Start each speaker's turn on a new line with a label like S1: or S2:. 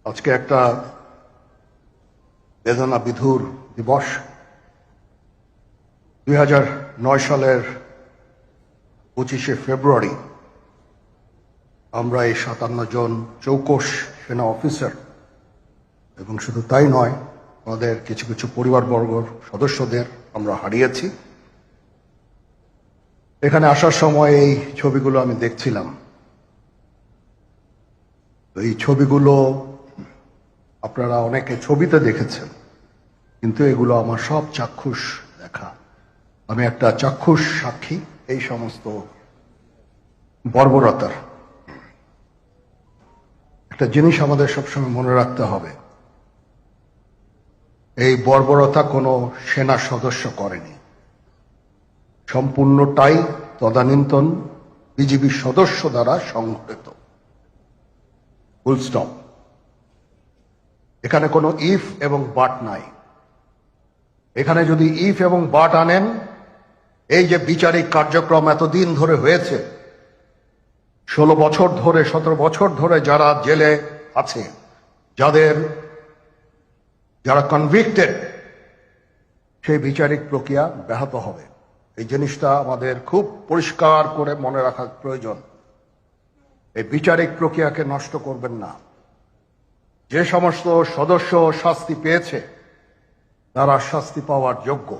S1: আজকে একটা বেদনা বিধুর দিবস। 2009 সালের 25শে ফেব্রুয়ারি আমরা এই 57 জন চৌকস সেনা অফিসার এবং শুধু তাই নয়, আমাদের কিছু কিছু পরিবারবর্গর সদস্যদের আমরা হারিয়েছি। এখানে আসার সময় এই ছবিগুলো আমি দেখছিলাম। এই ছবিগুলো আপনারা অনেকে ছবিতে দেখেছেন, কিন্তু এগুলো আমার সব চাক্ষুষ দেখা। আমি একটা চাক্ষুষ সাক্ষী এই সমস্ত বর্বরতার। একটা জিনিস আমাদের সবসময় মনে রাখতে হবে, এই বর্বরতা কোনো সেনা সদস্য করেনি, সম্পূর্ণটাই তদানীন্তন বিজিবি সদস্য দ্বারা সংঘটিত। Full stop. এখানে কোনো ইফ এবং বাট নাই। এখানে যদি ইফ এবং বাট আনেন, এই যে বিচারিক কার্যক্রম এতদিন ধরে হয়েছে, 16 বছর ধরে 17 বছর ধরে যারা জেলে আছে, যারা কনভিক্টেড, সেই বিচারিক প্রক্রিয়া ব্যাহত হবে। এই জিনিসটা আমাদের খুব পরিষ্কার করে মনে রাখা প্রয়োজন। এই বিচারিক প্রক্রিয়াকে নষ্ট করবেন না। যে সমস্ত সদস্য শাস্তি পেয়েছে তারা শাস্তি পাওয়ার যোগ্য।